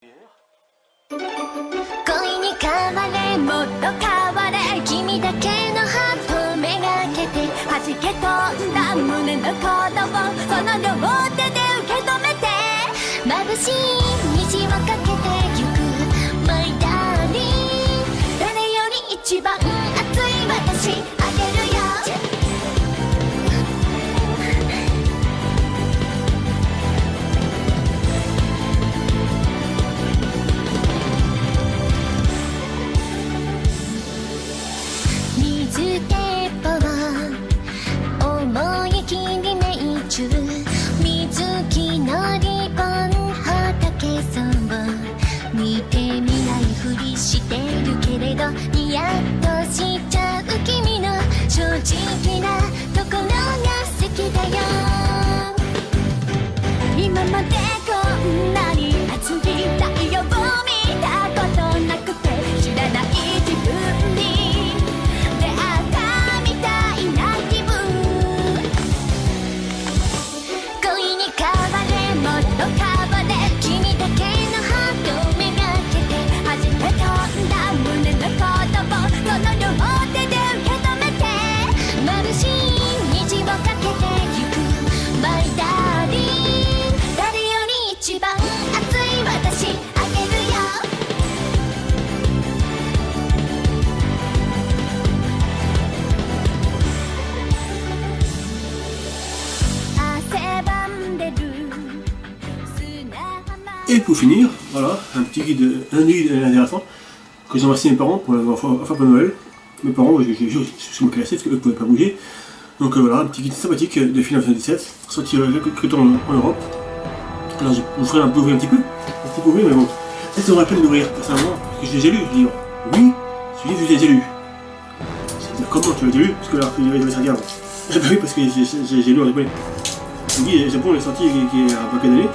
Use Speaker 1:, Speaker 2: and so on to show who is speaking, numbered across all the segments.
Speaker 1: 恋に変われもっと変われ君だけのハートめがけて弾け飛んだ胸の鼓動その両手で受け止めて眩しい虹をかけてゆく My darling 誰より一番熱い私あげるよ水鉄砲思い切り命中水木のリボン仏さんを見てみないふりしてるけれどニヤッとしちゃう君の正直なところが好きだよ今までこんなに熱い太陽を見たことなくて知らない自分に
Speaker 2: Et pour finir, voilà, un guide intéressant que j'ai remercié mes parents pour pour Noël. Mes parents, je suis moqué assez parce qu'eux ne pouvaient pas bouger. Donc voilà, un petit guide sympathique de film 1917, sorti quelques temps en Europe. Alors je vous ferai un peu ouvrir un petit peu ouvrir, mais bon. Est-ce que vous me rappelez de l'ouvrir personnellement? Parce que je les ai lus, je dis oui, celui-là je les ai lus. C'est-à-dire comment tu les as lus? Parce que là, il y avait ça dire. Bah oui, parce que j'ai lu en japonais. Le guide Japon est sorti il y a un paquet d'années.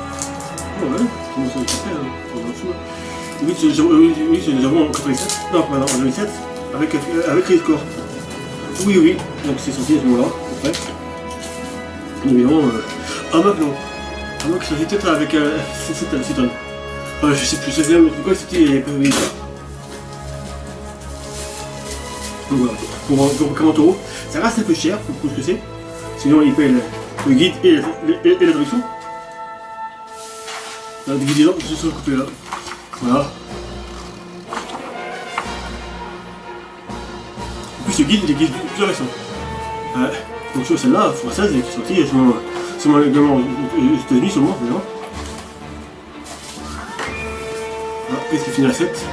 Speaker 2: Oh ouais, comment ça s'appelle, oui, c'est Japon en 87, non, pardon, en 2007, avec Chris Core. Oui, donc c'est sorti à ce moment-là, après. Évidemment, Amok non. Amok c'est sorti peut-être avec Citon. Je sais plus, c'est quoi c'était, il n'y avait pas de donc voilà, pour Kamantoro, ça reste un peu cher pour ce que c'est. Sinon il paye le guide et la traduction. Des guides qui se sont coupés là. Voilà. En plus, ce guide, il existe plusieurs versions. Donc, sur celle-là, française, qui est sortie seulement également aux États-Unis, seulement, d'ailleurs. Voilà, après, c'est fini la 7.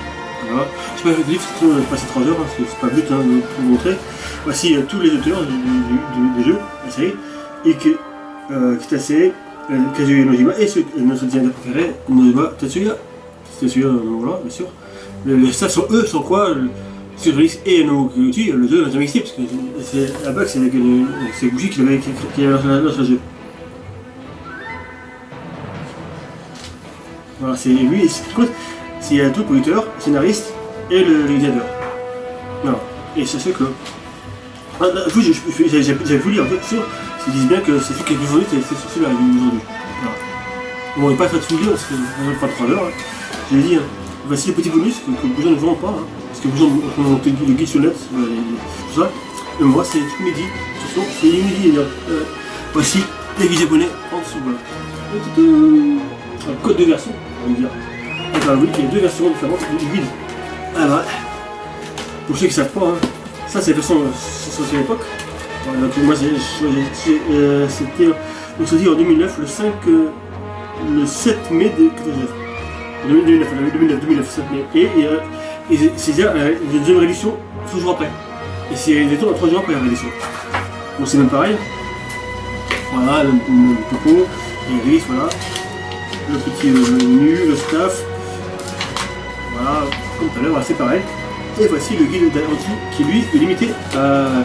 Speaker 2: Voilà. Je sais pas, le livre, sinon, on va passer 3 heures, parce que c'est pas le but de vous montrer. Voici tous les auteurs du jeu, la série, et qui est la série. Kazuya Nojima et notre designer préféré, Nojima Tetsuya. Tetsuya, voilà, bien sûr. Les staffs sont eux, sans quoi Surix et Noguchi, le jeu n'a jamais existé, parce que c'est à la base, c'est Gucci qui a lancé le jeu. Voilà, c'est lui, c'est tout le producteur, le scénariste et le designer. Voilà, et sachez que. J'avais voulu en fait sur. Ils disent bien que c'est celui qui est plus vendu, c'est celui-là aujourd'hui. Voilà. Bon, on va pas faire tout le lire parce que on va pas 3 heures. J'ai dit, voici les petits bonus que les gens ne vendent pas. Parce que les gens ont monté le guide sur le net, tout ça. Et moi, c'est tout midi. C'est midi. Voici les guides japonais en dessous. Voilà. Un code de version, on va dire. Et ben oui, il y a 2 versions différentes du guide. Alors, pour ceux qui ne savent pas, ça c'est la version sortie à l'époque. Voilà, donc moi c'était sorti en 2009, le 7 mai de 2009, 7 mai. Et c'est la deuxième réédition 3 jours après. Et c'est exactement 3 jours après la réédition. Bon, c'est même pareil. Voilà, le topo, les risques, voilà. Le petit menu, le staff. Voilà, comme tout à l'heure, voilà, c'est pareil. Et voici le guide d'Anti qui lui est limité à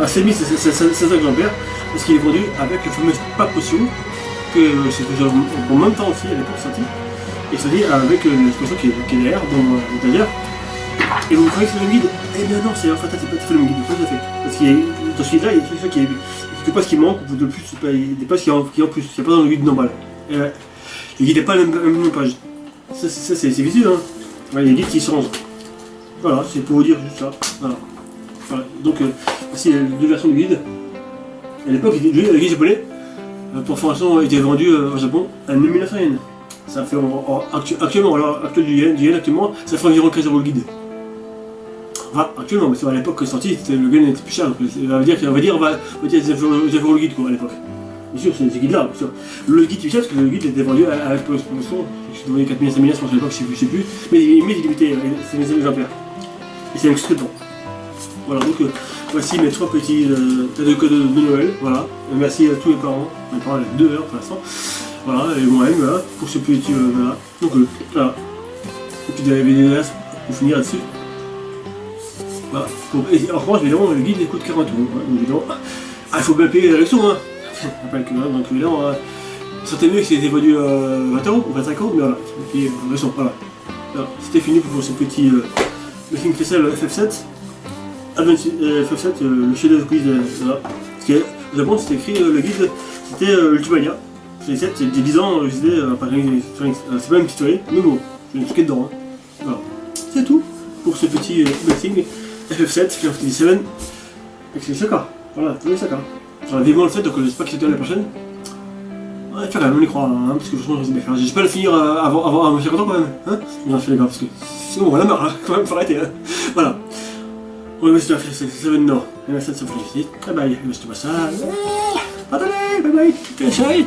Speaker 2: 7500 exemplaires parce qu'il est vendu avec le fameux pack potion que c'est déjà en même temps aussi à l'époque sorti et sorti avec l'expression qui est derrière dans l'étagère. Et vous croyez que c'est le guide? Eh bien non, c'est en fait c'est pas le même guide, pas tout à fait. Parce qu'il y a dans ce guide là, il y a quelque chose qui manque ou de plus, il y a des pages qui en plus, il n'y a pas dans le guide normal. Le guide n'est pas la même page. ça c'est visuel, hein. Voilà, il y a des guides qui changent. Voilà, c'est pour vous dire juste ça. Voilà. Voilà. Donc, voici les deux versions du guide. À l'époque, le guide japonais, pour information, était vendu au Japon à 1900 yens. Ça fait actuellement, alors du yen actuellement, ça fait environ 15 € le guide. Enfin, actuellement, mais à l'époque que c'est sorti, le yen était plus cher. On va dire 10 € le guide quoi, à l'époque. Bien sûr, c'est ces guides-là. Bien sûr. Le guide tu sais, parce que le guide était vendu à la promotion. Je devais 4000 5000 je pense à l'époque, je sais plus. Mais il est limité, c'est mes exemplaires. Et c'est un extrait dedans. Voilà, donc voici mes 3 petits cadeaux de Noël. Voilà. Merci à tous mes parents. Mes parents avaient 2 heures pour l'instant. Voilà, et moi-même, voilà, pour ce petit. Voilà. Donc voilà. Et puis des vidéos pour finir là-dessus. Voilà. Alors, moi, évidemment, le guide il coûte 40 €. Hein, donc, évidemment, il faut bien payer la leçon, hein. Donc évidemment, c'était mieux que c'était vendu 20 € ou 25 €, mais voilà, c'est payé la leçon. Voilà. C'était fini pour ce petit Machine Crystal FF7. FF7, le chef-d'œuvre quiz. Voilà. Parce que au Japon, c'était écrit, le guide, c'était Ultimania. C'est 7, c'était 10 ans, c'était c'est pas une petite story, mais bon, je suis dedans. Hein. Voilà. C'est tout pour ce petit unboxing FF7, Final Fantasy VII, avec les Saka. Voilà, tous les Saka. J'aurais vivement le fait, donc j'espère que c'était l'année prochaine. Ouais, quand même, on y croit, hein, parce que franchement, je vais bien faire. J'espère le finir avant mes 50 ans quand même. Hein, non, je fais les gars, parce que sinon, on va la marre, hein, quand même, faut arrêter. Hein. Voilà. Ouais, mais c'est Seven Nord. Et la 7 ça fait ici. Bye bye, je te passe ça. Attendez, bye bye,